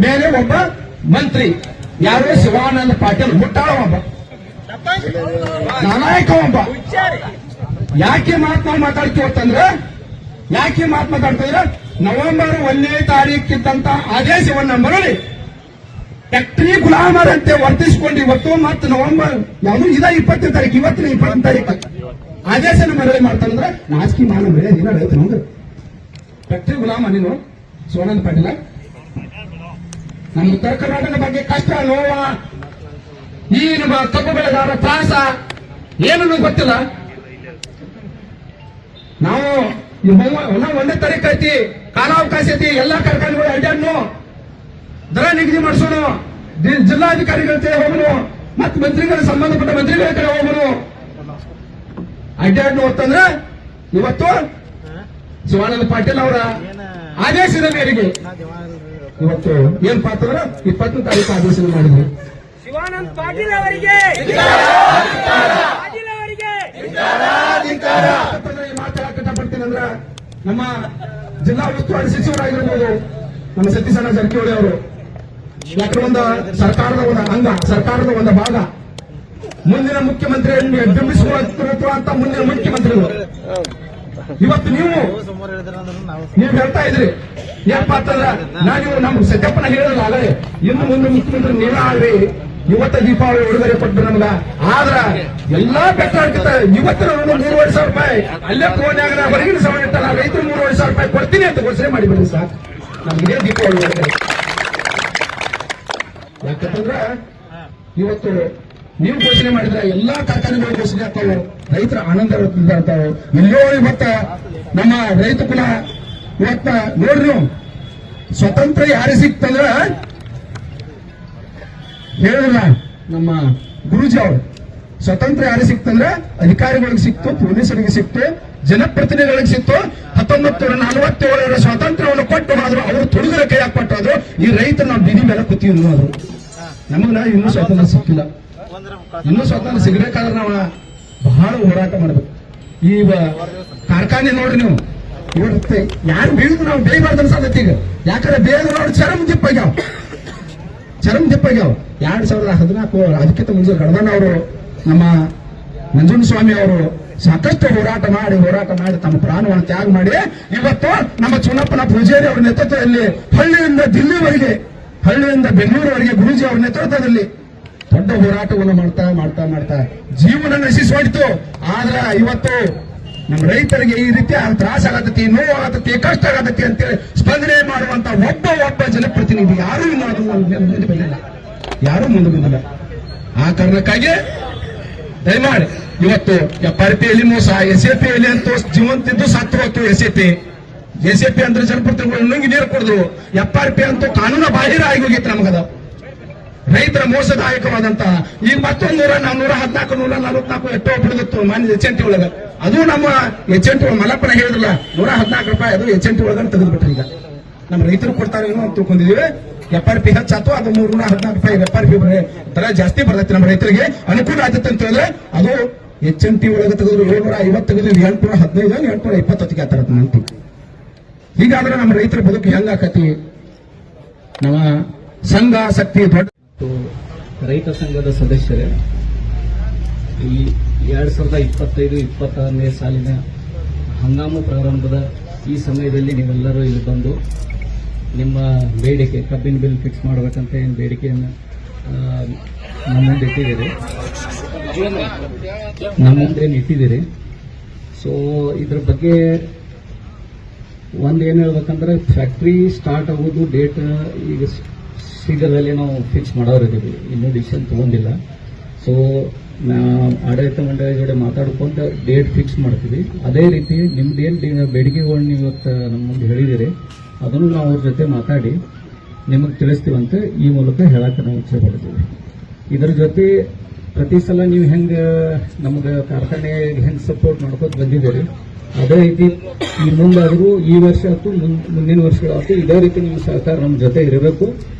ಮೇಲೆ ಒಬ್ಬ ಮಂತ್ರಿ ಯಾರು ಶಿವಾನಂದ ಪಾಟೀಲ್ ಮುಟ್ಟಾಳ ಒಬ್ಬ ನಾನಾಯಕ ಒಬ್ಬ. ಯಾಕೆ ಮಾತಾಡ್ತೀವಿ ಅಂತಂದ್ರೆ ಯಾಕೆ ಮಾತಾಡ್ತಿದ್ರೆ ನವೆಂಬರ್ 1ನೇ ತಾರೀಕಿದ್ದಂತ ಆದೇಶವನ್ನ ಮರಳಿ ಫ್ಯಾಕ್ಟರಿ ಗುಲಾಮರಂತೆ ವರ್ತಿಸಿಕೊಂಡು ಇವತ್ತು ಮತ್ತು ನವೆಂಬರ್ ಯಾವುದು 20ನೇ ತಾರೀಕು ಇವತ್ತಿನ 20ನೇ ತಾರೀಕು ಆದೇಶನ ಮರಳಿ ಮಾಡ್ತಾನಂದ್ರೆ ನಾಚಿಕೆ ಮಾನ ಬೆಳೆ ದಿನ ರೈತ ನಮ್ದು ಫ್ಯಾಕ್ಟರಿ ಗುಲಾಮ ನೀನು ಶಿವಾನಂದ ಪಾಟೀಲ. ನಮ್ಮ ಉತ್ತರ ಕರ್ನಾಟಕ ಬಗ್ಗೆ ಕಷ್ಟ ನೋವ ಈ ನಮ್ಮ ಕಬ್ಬು ಬೆಳೆಗಾರ ತ್ರಾಸ ಏನನ್ನು ಗೊತ್ತಿಲ್ಲ. ನಾವು 1ನೇ ತಾರೀಕು ಐತಿ, ಕಾಲಾವಕಾಶ ಐತಿ, ಎಲ್ಲಾ ಕಾರ್ಖಾನೆಗಳು ಅಡ್ಡಾಡ್ನು ದರ ನಿಗದಿ ಮಾಡಿಸೋಣ, ಜಿಲ್ಲಾಧಿಕಾರಿಗಳ ಕಡೆ ಹೋಗೋಣ, ಮತ್ತು ಮಂತ್ರಿಗಳ ಸಂಬಂಧಪಟ್ಟ ಮಂತ್ರಿಗಳ ಕಡೆ ಹೋಗೋಣ. ಅಡ್ಡಾಡ್ನು ಅಂತಂದ್ರೆ ಇವತ್ತು ಶಿವಾನಂದ ಪಾಟೀಲ್ ಅವರ ಆದೇಶದ ಮೇರೆಗೆ ಇವತ್ತು ಏನಪ್ಪಾ ಅಂತಂದ್ರೆ 20ನೇ ತಾರೀಕು ಆದೇಶ ಮಾಡಿದ್ರು. ಶಿವಾನಂದ ಪಾಟೀಲ್ ಅವರಿಗೆ ಮಾತಾಡಕ್ಕೆ ಇಷ್ಟಪಡ್ತೀನಿ ಅಂದ್ರ ನಮ್ಮ ಜಿಲ್ಲಾ ಉಸ್ತುವಾರಿ ಸಚಿವರಾಗಿರ್ಬೋದು ನಮ್ಮ ಸತೀಶಣ್ಣ ಜಾರಕಿಹೊಳಿ ಅವರು ಯಾಕಂದ್ರೆ ಒಂದು ಸರ್ಕಾರದ ಒಂದು ಅಂಗ, ಸರ್ಕಾರದ ಒಂದು ಭಾಗ, ಮುಂದಿನ ಮುಖ್ಯಮಂತ್ರಿಯನ್ನು ಬಿಂಬಿಸುವ ಅಂತ ಮುಂದಿನ ಮುಖ್ಯಮಂತ್ರಿಗಳು ಇವತ್ತು ನೀವು ಹೇಳ್ತಾ ಇದ್ರಿ ಏನಪ್ಪಾ ಅಂತಂದ್ರ ನಾನು ನಮ್ಮ ಸತ್ಯಪ್ಪನ ಹೇಳಲ್ಲ ಆಗಲೇ ಇನ್ನು ಮುಂದೆ ಮುಖ್ಯಮಂತ್ರಿ ನೀವೇ ಆಗ್ರಿ. ಇವತ್ತ ದೀಪಾವಳಿ ಉಡುಗೊರೆ ಕೊಟ್ಟು ನಮ್ಗ ಆದ್ರ ಎಲ್ಲಾ ಬೆಟ್ಟ ಇವತ್ತಿನ 3,500,000 ರೂಪಾಯಿ ಅಲ್ಲೇ ಫೋನ್ಯಾಗ ಹೊರಗಿನ ಸಮಯ ಇಟ್ಟಲ್ಲ ರೈತರು 3,500,000 ರೂಪಾಯಿ ಕೊಡ್ತೀನಿ ಅಂತ ಘೋಷಣೆ ಮಾಡಿ ಬಿಡ್ರಿ ಸರ್. ನಮ್ಗೆ ದೀಪಾವಳಿ ಉಡುಗೊರೆ ಯಾಕಂದ್ರ ಇವತ್ತು ನೀವು ಘೋಷಣೆ ಮಾಡಿದ್ರೆ ಎಲ್ಲಾ ಕಾರ್ಖಾನೆಗಳು ಘೋಷಣೆ ಆಗ್ತಾವೆ, ರೈತರ ಆನಂದ ಇರ್ತಾವೆ. ಇಲ್ಲೋ ಇವತ್ತ ನಮ್ಮ ರೈತ ಕುಲ ಇವತ್ತ ನೋಡ್ರಿ ಸ್ವತಂತ್ರ ಯಾರಿಗೆ ಸಿಕ್ತಂದ್ರ ಹೇಳಿಲ್ಲ ನಮ್ಮ ಗುರೂಜಿ ಅವರು ಸ್ವತಂತ್ರ ಯಾರಿಗೆ ಸಿಕ್ತಂದ್ರೆ ಅಧಿಕಾರಿಗಳಿಗೆ ಸಿಕ್ತು, ಪೊಲೀಸರಿಗೆ ಸಿಕ್ತು, ಜನಪ್ರತಿನಿಧಿಗಳಿಗೆ ಸಿಕ್ತು. 1947 ಸ್ವಾತಂತ್ರ್ಯವನ್ನು ಕೊಟ್ಟು ಆದ್ರು ಅವರು ತೊಡಗರ ಕೈ ಹಾಕೊಟ್ಟಾದ್ರು ಈ ರೈತ ನಾವು ಬೀದಿ ಮೇಲೆ ಕೂತೀವಿ ಅನ್ನೋದು. ನಮಗ ಇನ್ನೂ ಸ್ವಾತಂತ್ರ್ಯ ಸಿಕ್ಕಿಲ್ಲ, ಇನ್ನೂ ಸ್ವಾತಂತ್ರ್ಯ ಸಿಗಬೇಕಾದ್ರೆ ನಾವು ಬಹಳ ಹೋರಾಟ ಮಾಡ್ಬೇಕು. ಈ ಕಾರ್ಖಾನೆ ನೋಡ್ರಿ ನೀವು ಇವತ್ತೆ ಯಾರು ಬೀಳಿದ್ರು ನಾವು ಬೇಯಬಾರ್ದು ಅನ್ಸತೈತಿ ಈಗ. ಯಾಕಂದ್ರೆ ಬೇಗ ನೋಡಿ ಚರಮ್ ದಿಪ್ಪಾಗ್ಯಾವ 2014 ಅದಕ್ಕಿಂತ ಮುಂಚೆ ಗಡದಣ್ಣ ಅವರು ನಮ್ಮ ನಂಜುಂಡಸ್ವಾಮಿ ಅವರು ಸಾಕಷ್ಟು ಹೋರಾಟ ಮಾಡಿ ತಮ್ಮ ಪ್ರಾಣವನ್ನು ತ್ಯಾಗ ಮಾಡಿ ಇವತ್ತು ನಮ್ಮ ಚುನಪ್ಪನ ಪೂಜಾರಿ ಅವರ ನೇತೃತ್ವದಲ್ಲಿ ಹಳ್ಳಿಯಿಂದ ದಿಲ್ಲಿವರೆಗೆ, ಹಳ್ಳಿಯಿಂದ ಬೆಂಗಳೂರುವರೆಗೆ ಗುರೂಜಿ ಅವರ ನೇತೃತ್ವದಲ್ಲಿ ದೊಡ್ಡ ಹೋರಾಟವನ್ನು ಮಾಡ್ತಾ ಜೀವನ ನಶಿಸೋಡಿತು. ಆದ್ರ ಇವತ್ತು ನಮ್ಮ ರೈತರಿಗೆ ಈ ರೀತಿ ತ್ರಾಸ ಆಗತೈತಿ, ನೋವು ಆಗತೈತಿ, ಕಷ್ಟ ಆಗತೈತಿ ಅಂತೇಳಿ ಸ್ಪಂದನೆ ಮಾಡುವಂತ ಒಬ್ಬ ಜನಪ್ರತಿನಿಧಿ ಯಾರೂ ಇನ್ನು ಮುಂದೆ ಬಂದಿಲ್ಲ, ಯಾರೂ ಮುಂದೆ ಬಂದಿಲ್ಲ. ಆ ಕಾರಣಕ್ಕಾಗಿ ದಯಮಾಡಿ ಇವತ್ತು FRPಯಲ್ಲಿ ಮೋಸ, SAPಯಲ್ಲಿ ಅಂತೂ ಜೀವಂತಿದ್ದು ಸತ್ತು ಹೋಗ್ತು. SAP ಅಂದ್ರೆ ಜನಪ್ರತಿನಿಧಿಗಳು ನುಂಗಿ ನೀರು ಕೊಡಿದ್ರು, FRP ಅಂತೂ ಕಾನೂನು ಬಾಹಿರ ಆಗಿ ಹೋಗಿತ್ತು ನಮಗದ. ರೈತರ ಮೋಸದಾಯಕವಾದಂತ ಈಗ ಮತ್ತೊಂದು 114, 144 ಎಷ್ಟೋ ಬಿಡುದಿತ್ತು ಮಾನ್ಯ HNT ಒಳಗ. ಅದು ನಮ್ಮ HNT ಮಲಪ್ಪನ ಹೇಳಿದ್ರಲ್ಲ 114 ರೂಪಾಯಿ, ಅದು HNT ಒಳಗ ತೆಗೆದ್ಬಿಟ್ರಿ. ಈಗ ನಮ್ಮ ರೈತರು ಕೊಡ್ತಾರೆ ಏನೋ ಅಂತ ತಿಳ್ಕೊಂಡಿದೀವಿ. FRP ಹೆಚ್ಚಾತು, ಅದು 314 ರೂಪಾಯಿ FRP ತರ ಜಾಸ್ತಿ ಬರ್ತೈತಿ. ನಮ್ಮ ರೈತರಿಗೆ ಅನುಕೂಲ ಆಗ್ತೈತೆ ಅಂತ ಹೇಳಿದ್ರೆ ಅದು HNT ಒಳಗ ತೆಗೆದ್ರು 750 ತೆಗೆದ್ರು 815, 820 ಆತರ ಮಂತಿ. ಹೀಗಾದ್ರೆ ನಮ್ಮ ರೈತರ ಬದುಕು ಹೆಂಗಾಕತಿ? ನಮ್ಮ ಸಂಘ ಶಕ್ತಿ ದೊಡ್ಡ ರೈತ ಸಂಘದ ಸದಸ್ಯರೇ, ಈ 2025-26ನೇ ಸಾಲಿನ ಹಂಗಾಮು ಪ್ರಾರಂಭದ ಈ ಸಮಯದಲ್ಲಿ ನೀವೆಲ್ಲರೂ ಇಲ್ಲಿ ಬಂದು ನಿಮ್ಮ ಬೇಡಿಕೆ, ಕಬ್ಬಿನ ಬಿಲ್ ಫಿಕ್ಸ್ ಮಾಡಬೇಕಂತ ಏನು ಬೇಡಿಕೆಯನ್ನು ನಮ್ಮ ಮುಂದೆ ಇಟ್ಟಿದ್ದೀರಿ. ಸೊ ಇದ್ರ ಬಗ್ಗೆ ಒಂದೇನು ಹೇಳ್ಬೇಕಂದ್ರೆ ಫ್ಯಾಕ್ಟ್ರಿ ಸ್ಟಾರ್ಟ್ ಆಗೋದು ಡೇಟ್ ಈಗ ಶೀಘ್ರದಲ್ಲಿ ನಾವು ಫಿಕ್ಸ್ ಮಾಡೋರಿದ್ದೀವಿ, ಇನ್ನೂ ಡಿಸಿಷನ್ ತಗೊಂಡಿಲ್ಲ. ಸೊ ಆಡಳಿತ ಮಂಡಳಿ ಜೊತೆ ಮಾತಾಡ್ಕೊಂತ ಡೇಟ್ ಫಿಕ್ಸ್ ಮಾಡ್ತೀವಿ. ಅದೇ ರೀತಿ ನಿಮ್ದೇನು ಬೇಡಿಕೆಗಳನ್ನ ಇವತ್ತು ನಮ್ಮ ಮುಂದೆ ಹೇಳಿದಿರಿ ಅದನ್ನು ನಾವು ಅವ್ರ ಜೊತೆ ಮಾತಾಡಿ ನಿಮಗೆ ತಿಳಿಸ್ತೀವಂತ ಈ ಮೂಲಕ ಹೇಳಕ್ಕೆ ನಾವು ಇಚ್ಛೆ ಪಡ್ತೀವಿ. ಇದರ ಜೊತೆ ಪ್ರತಿ ಸಲ ನೀವು ಹೆಂಗೆ ನಮ್ಗೆ ಕಾರ್ಖಾನೆಗೆ ಹೆಂಗೆ ಸಪೋರ್ಟ್ ಮಾಡ್ಕೊತ ಬಂದಿದ್ದೀರಿ ಅದೇ ರೀತಿ ಈ ಮುಂದಾದರೂ ಈ ವರ್ಷ ಆಯ್ತು ಮುಂದಿನ ವರ್ಷಗಳಾಯ್ತು ಇದೇ ರೀತಿ ನಿಮ್ಮ ಸಹಕಾರ ನಮ್ಮ ಜೊತೆ ಇರಬೇಕು,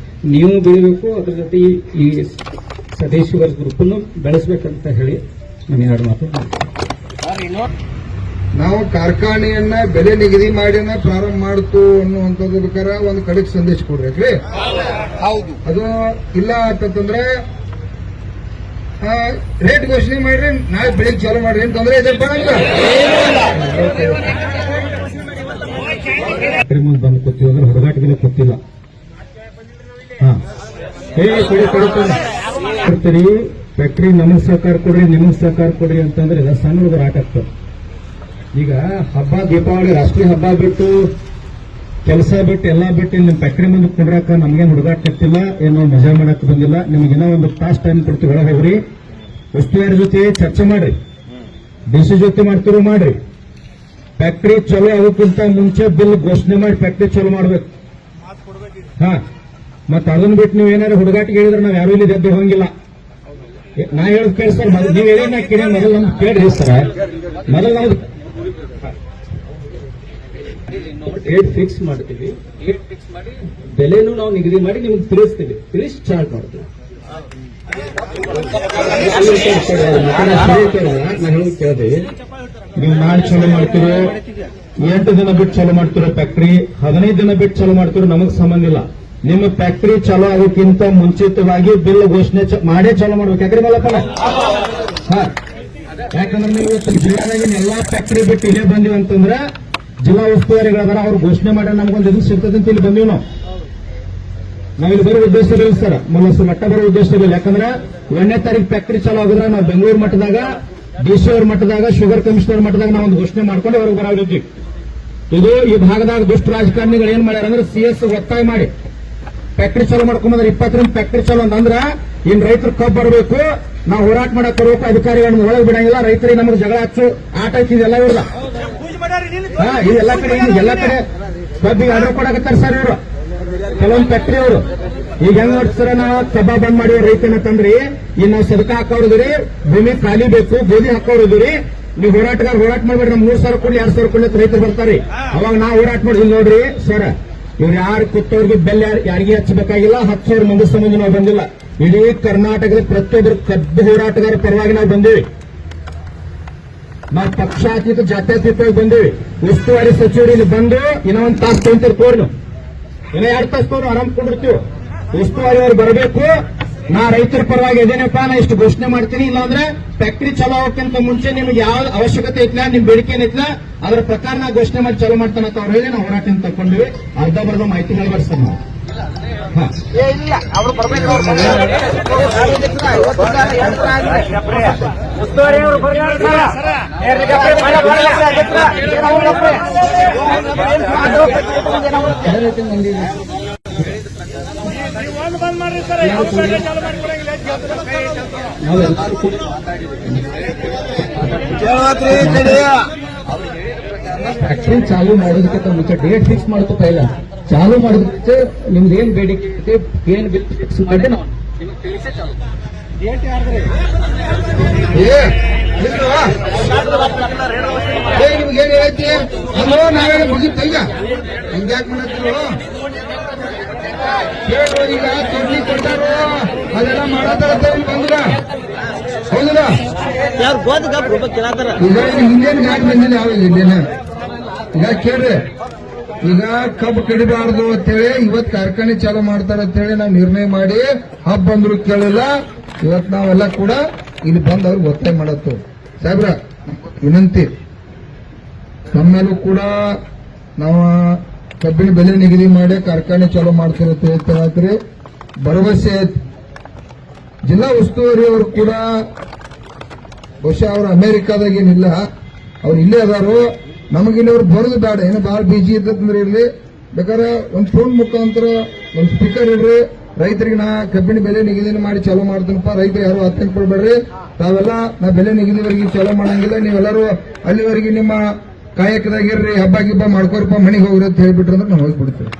ನೀವು ಬೆಳಿಬೇಕು, ಅದ್ರ ಜೊತೆ ಈ ಸತೀಶ್ ಗ್ರೂಪ್ ಅನ್ನು ಬೆಳೆಸಬೇಕಂತ ಹೇಳಿ ನಾನು ಎರಡು ಮಾತು ನಾವು ಕಾರ್ಖಾನೆಯನ್ನ ಬೆಲೆ ನಿಗದಿ ಮಾಡಿನ ಪ್ರಾರಂಭ ಮಾಡ್ತು ಅನ್ನುವಂಥದ್ದು ಬೇಕಾದ್ರೆ ಒಂದು ಕಡೆಗೆ ಸಂದೇಶ ಕೊಡ್ಬೇಕ್ರಿ. ಹೌದು, ಅದು ಇಲ್ಲ ಅಂತಂದ್ರೆ ರೇಟ್ ಘೋಷಣೆ ಮಾಡ್ರಿ, ನಾಳೆ ಬೆಳಿಗ್ಗೆ ಚಾಲು ಮಾಡ್ರಿ, ಏನ್ ತೊಂದರೆ ಇದೆ ಬಂದು ಕೂತೀವಿ ಅಂದ್ರೆ ಹುಡುಗಾಟಿಗೆ ಕೂತಿಲ್ಲ. ಕೊಡ್ತೀರಿ ಫ್ಯಾಕ್ಟ್ರಿ ನಮಗ್ ಸಹಕಾರ ಕೊಡ್ರಿ, ನಿಮಗ್ ಸಹಕಾರ ಕೊಡ್ರಿ ಅಂತಂದ್ರೆ ಎಲ್ಲ ಸಣ್ಣ ಹುಡುಗರು ಆಟ ಆಗ್ತದೆ. ಈಗ ಹಬ್ಬ ದೀಪಾವಳಿ ರಾಷ್ಟ್ರೀಯ ಹಬ್ಬ ಬಿಟ್ಟು ಕೆಲಸ ಬಿಟ್ಟು ಎಲ್ಲ ಬಿಟ್ಟು ನಿಮ್ ಫ್ಯಾಕ್ಟ್ರಿ ಮುಂದೆ ಕುಂಡ್ರಾಕ ನಮ್ಗೇನು ಹುಡುಗಾಟ ಕಟ್ಟಿಲ್ಲ, ಏನೋ ಮಜಾ ಮಾಡಕ್ ಬಂದಿಲ್ಲ. ನಿಮ್ಗೆ ಇನ್ನೂ ಒಂದು ತಾಸ್ ಟೈಮ್ ಕೊಡ್ತೀವಿ, ಒಳಗೆ ಹೋಗ್ರಿ, ಉಸ್ತುವಾರಿ ಜೊತೆ ಚರ್ಚೆ ಮಾಡ್ರಿ, ಡಿಸಿ ಜೊತೆ ಮಾಡ್ತಿರೋ ಮಾಡ್ರಿ. ಫ್ಯಾಕ್ಟ್ರಿ ಚಲೋ ಆಗೋಕ್ಕಿಂತ ಮುಂಚೆ ಬಿಲ್ ಘೋಷಣೆ ಮಾಡಿ ಫ್ಯಾಕ್ಟ್ರಿ ಚಲೋ ಮಾಡ್ಬೇಕು. ಹಾ, ಮತ್ತೆ ಅದನ್ನ ಬಿಟ್ಟು ನೀವು ಏನಾದ್ರು ಹುಡುಗಾಟಿಗೆ ಹೇಳಿದ್ರೆ ನಾವ್ ಯಾರು ಇಲ್ಲಿ ಎದ್ದು ಹೋಗಿಲ್ಲ. ನಾ ಹೇಳೋದು ಕೇಳಿ ಸರ್, ನೀವು ಹೇಳಿ ನಾ ಕೇಳಿ ಮೊದಲು ನಮ್ಗೆ ಕೇಳ್ರಿ ಸರ್. ಮೊದಲು ನಾವು ಡೇಟ್ ಫಿಕ್ಸ್ ಮಾಡ್ತೀವಿ, ಡೇಟ್ ಫಿಕ್ಸ್ ಮಾಡಿ ಬೆಲೆನೂ ನಾವು ನಿಗದಿ ಮಾಡಿ ನಿಮ್ಗೆ ತಿಳಿಸ್ತೀವಿ, ತಿಳಿಸಿ ಚಾರ್ಟ್ ಮಾಡ್ತೀವಿ. ನಾನು ಹೇಳಿ ಕೇಳಿದೆ, ನೀವು ನಾಳೆ ಚಲೋ ಮಾಡ್ತೀರೋ, 8 ದಿನ ಬಿಟ್ಟು ಚಲೋ ಮಾಡ್ತಿರೋ ಫ್ಯಾಕ್ಟ್ರಿ, 15 ದಿನ ಬಿಟ್ಟು ಚಲೋ ಮಾಡ್ತಿರೋ ನಮಗ್ ಸಂಬಂಧ ಇಲ್ಲ. ನಿಮ್ಮ ಫ್ಯಾಕ್ಟ್ರಿ ಚಲೋ ಆಗೋಕ್ಕಿಂತ ಮುಂಚಿತವಾಗಿ ಬಿಲ್ ಘೋಷಣೆ ಮಾಡೇ ಚಲೋ ಮಾಡ್ಬೇಕು. ಯಾಕ್ರಿ ಮಲ್ಲಪ್ಪನ? ಯಾಕಂದ್ರೆ ನೀವು ಇವತ್ತು ಜಿಲ್ಲಾದಾಗಿನ ಎಲ್ಲಾ ಫ್ಯಾಕ್ಟ್ರಿ ಬಿಟ್ಟು ಇಲ್ಲೇ ಬಂದಿವಿ ಅಂತಂದ್ರೆ ಜಿಲ್ಲಾ ಉಸ್ತುವಾರಿಗಳಾದಾರ ಅವ್ರು ಘೋಷಣೆ ಮಾಡಿ ನಮ್ಗೊಂದು ಇದು ಸಿಗ್ತದೆ ಅಂತ ಇಲ್ಲಿ ಬಂದೀವಿ ನಾವು. ನಾವಿಲ್ಲಿ ಬರೋ ಉದ್ದೇಶ ಇಲ್ಲ ಸರ್, ಮೊದಲು ಮಟ್ಟ ಬರೋ ಉದ್ದೇಶ ಇಲ್ಲ. ಯಾಕಂದ್ರೆ 1ನೇ ತಾರೀಕು ಫ್ಯಾಕ್ಟ್ರಿ ಚಾಲೂ ಆಗಿದ್ರೆ ನಾವು ಬೆಂಗಳೂರು ಮಟ್ಟದಾಗ, ಡಿಸಿ ಅವ್ರ ಮಟ್ಟದಾಗ, ಶುಗರ್ ಕಮಿಷನರ್ ಮಟ್ಟದಾಗ ನಾವು ಒಂದು ಘೋಷಣೆ ಮಾಡ್ಕೊಂಡು ಅವ್ರಿಗೆ ಬರೋದಿದ್ವಿ. ಇದು ಈ ಭಾಗದಾಗ ದುಷ್ಟ ರಾಜಕಾರಣಿಗಳು ಏನ್ ಮಾಡ್ಯಾರ ಅಂದ್ರೆ CS ಒತ್ತಾಯ ಮಾಡಿ ಫ್ಯಾಕ್ಟ್ರಿ ಚಾಲೂ ಮಾಡ್ಕೊಂಡ್ರೆ 20ರಿಂದ ಫ್ಯಾಕ್ಟ್ರಿ ಚಾಲೂ ಅಂತಂದ್ರೆ ಇನ್ ರೈತರು ಕಬ್ಬು ಬರಬೇಕು, ನಾವು ಹೋರಾಟ ಮಾಡಕ್ ಬರಬೇಕು, ಅಧಿಕಾರಿಗಳನ್ನ ಒಳಗೆ ಬಿಡಂಗಿಲ್ಲ, ರೈತರಿಗೆ ನಮಗೆ ಜಗಳ ಹಚ್ಚು ಆಟ ಇದೆಲ್ಲ ಇವ್ರದ. ಇದೆಲ್ಲ ಕಡೆ ಕಬ್ಬಿಗೆ ಆರ್ಡರ್ ಕೊಡಕತ್ತಾರ ಸರ್ ಇವರು, ಕೆಲವೊಂದು ಫ್ಯಾಕ್ಟ್ರಿ ಅವರು. ಈಗ ಹೆಂಗ್ ನೋಡ್ತಾರ, ನಾವು ಕಬ್ಬ ಬಂದ್ ಮಾಡಿವ ರೈತನ ತಂದ್ರಿ, ಈಗ ನಾವು ಸದಕ ಹಾಕೋರಿದ್ರಿ, ಭೂಮಿ ಖಾಲಿ ಬೇಕು, ಗೋಧಿ ಹಾಕೋರಿದ್ರಿ, ನೀವು ಹೋರಾಟ ಮಾಡ್ಬೇಡ್ರಿ, ನಮ್ 3,000 ಕೊಡ್ಲಿ 2,000 ಕೊಡ್ಲಿ ರೈತರು ಬರ್ತಾರೆ. ಅವಾಗ ನಾವು ಹೋರಾಟ ಮಾಡಿದ್ವಿ ನೋಡ್ರಿ ಸರ್. ಇವ್ರು ಯಾರು ಕೂತವ್ರಿಗೆ ಬೆಲ್ಲ ಯಾರಿಗೆ ಹಚ್ಚಬೇಕಾಗಿಲ್ಲ, 10,000 ಮಂದಿ ಸಂಬಂಧ ನಾವು ಬಂದಿಲ್ಲ. ಇಡೀ ಕರ್ನಾಟಕದ ಪ್ರತಿಯೊಬ್ಬರು ಕಬ್ಬು ಹೋರಾಟಗಾರ ಪರವಾಗಿ ನಾವು ಬಂದೇವಿ. ನಾವು ಪಕ್ಷಾತೀತ ಜಾತ್ಯತೀತವಾಗಿ ಬಂದೇವಿ. ಉಸ್ತುವಾರಿ ಸಚಿವರು ಇಲ್ಲಿ ಬಂದು ಇನ್ನೂ ಒಂದು ತಾಸು ತೊಗೊಂತೀರಿ ತೋರಿ, ನಾವು ಇನ್ನೂ 2 ತಾಸು ತೋರು ಆರಾಮ್ ಕೊಂಡಿರ್ತೀವಿ. ಉಸ್ತುವಾರಿ ಅವ್ರು ಬರಬೇಕು, ನಾ ರೈತರ ಪರವಾಗಿ ಇದೇನಪ್ಪ, ನಾ ಇಷ್ಟು ಘೋಷಣೆ ಮಾಡ್ತೀನಿ, ಇಲ್ಲಾಂದ್ರೆ ಫ್ಯಾಕ್ಟ್ರಿ ಚಲೋ ಹೋಗಕ್ಕಿಂತ ಮುಂಚೆ ನಿಮ್ಗೆ ಯಾವ ಅವಶ್ಯಕತೆ ಐತ್ಲ, ನಿಮ್ ಬೇಡಿಕೆ ಏನೈತ್ಲ, ಅದರ ಪ್ರಕಾರ ನಾ ಘೋಷಣೆ ಮಾಡಿ ಚಾಲೂ ಮಾಡ್ತಾನೆ ಅಂತ ಅವ್ರು ಹೇಳಿ ನಾವು ಹೋರಾಟ ತಗೊಂಡಿವಿ. ಅರ್ಧ ಮಾಹಿತಿ ಹೇಳ್ಬಾರ್ದು ನಾವು. ಉಸ್ತುವಾರಿ ಅವರು ಬಂದ್ ಮಾಡ್ರಿ ಸರ್, ಚಾಲು ಮಾಡಿಕೊಡಂಗಿಲ್ಲ. ಫ್ಯಾಕ್ಟ್ರಿ ಚಾಲು ಮಾಡೋದಕ್ಕಿಂತ ಮುಂಚೆ ಡೇಟ್ ಫಿಕ್ಸ್ ಮಾಡ್ತು ಇಲ್ಲ, ಚಾಲು ಮಾಡೋದಕ್ಕೆ ನಿಮ್ದು ಏನ್ ಬೇಡಿಕೆ ಏನ್ ಫಿಕ್ಸ್ ಮಾಡಿ ನಾವು ನಿಮ್ಗೆ ತಿಳಿಸೇ ಚಾಲು ನಿಮ್ಗೇನ್ ಹೇಳೈತಿ ಅಲ್ಲೋ, ನಾವೇನು ಮುಗಿತ ಈಗ ಹಿಂಗ್ಯಾಕ್ ಮಾಡತ್ತೀರೋ? ಕೇಳ್ರು, ಈಗ ತೊಡ್ಲಿ ಕೊಟ್ಟಾರು, ಅದೆಲ್ಲ ಮಾಡತ್ತಾರ ಬಂದ್ರ ಹೌದಲ್ಲ? ಈಗ ಹಿಂಗೇನ್ ಯಾಕೆ ಬಂದಿಲ್ಲ ಯಾವಾಗ ಇಲ್ಲೇನ? ಈಗ ಕೇಳ್ರಿ, ಈಗ ಕಬ್ಬು ಕಡಿಬಾರ್ದು ಅಂತೇಳಿ ಇವತ್ ಕಾರ್ಖಾನೆ ಚಾಲೂ ಮಾಡ್ತಾರ ಅಂತೇಳಿ ನಾವು ನಿರ್ಣಯ ಮಾಡಿ ಹಬ್ಬ ಬಂದ್ರು ಕೇಳಿಲ್ಲ. ಇವತ್ ನಾವೆಲ್ಲ ಕೂಡ ಇಲ್ಲಿ ಬಂದು ಅವ್ರಿಗೆ ಒತ್ತಾಯ ಮಾಡತ್ತು. ಸಾಹೇಬ್ರ ವಿನಂತಿ, ತಮ್ಮೇಲೂ ಕೂಡ ನಾವು ಕಬ್ಬಿನ ಬೆಲೆ ನಿಗದಿ ಮಾಡಿ ಕಾರ್ಖಾನೆ ಚಾಲೂ ಮಾಡ್ತಿರುತ್ತೆ ಅಂತ ಹೇಳ್ತೀರಿ, ಭರವಸೆ ಐತಿ. ಜಿಲ್ಲಾ ಉಸ್ತುವಾರಿ ಅವರು ಕೂಡ ಬಹುಶಃ ಅವರು ಅಮೆರಿಕಾದಾಗ ಏನಿಲ್ಲ, ಅವ್ರು ಇಲ್ಲೇ ಅದಾರು. ನಮಗಿಲ್ಲಿ ಅವ್ರು ಬರೋದು ಬೇಡ, ಏನೋ ಬಹಳ ಬಿಜಿ ಇರ್ತಂದ್ರೆ ಇರ್ಲಿ, ಬೇಕಾದ್ರೆ ಒಂದು ಫೋನ್ ಮುಖಾಂತರ ಒಂದು ಸ್ಪೀಕರ್ ಇಡ್ರಿ, ರೈತರಿಗೆ ನಾ ಕಬ್ಬಿನ ಬೆಲೆ ನಿಗದಿ ಮಾಡಿ ಚಾಲೂ ಮಾಡ್ತೀನಪ್ಪ, ರೈತರು ಯಾರು ಆತಂಕ ಪಡ್ಬೇಡ್ರಿ, ತಾವೆಲ್ಲ ನಾ ಬೆಲೆ ನಿಗದಿವರೆಗೆ ಚಾಲೂ ಮಾಡಂಗಿಲ್ಲ, ನೀವೆಲ್ಲರೂ ಅಲ್ಲಿವರೆಗೆ ನಿಮ್ಮ ಕಾಯಕದಾಗಿರ್ರಿ, ಹಬ್ಬ ಗಿಬ್ಬ ಮಾಡ್ಕೋರಪ್ಪ, ಮನೆಗೆ ಹೋಗ್ರಿ ಅಂತ ಹೇಳ್ಬಿಟ್ರೆ ಅಂದ್ರೆ ನಾವು ಹೋಗ್ಬಿಡ್ತೀವಿ.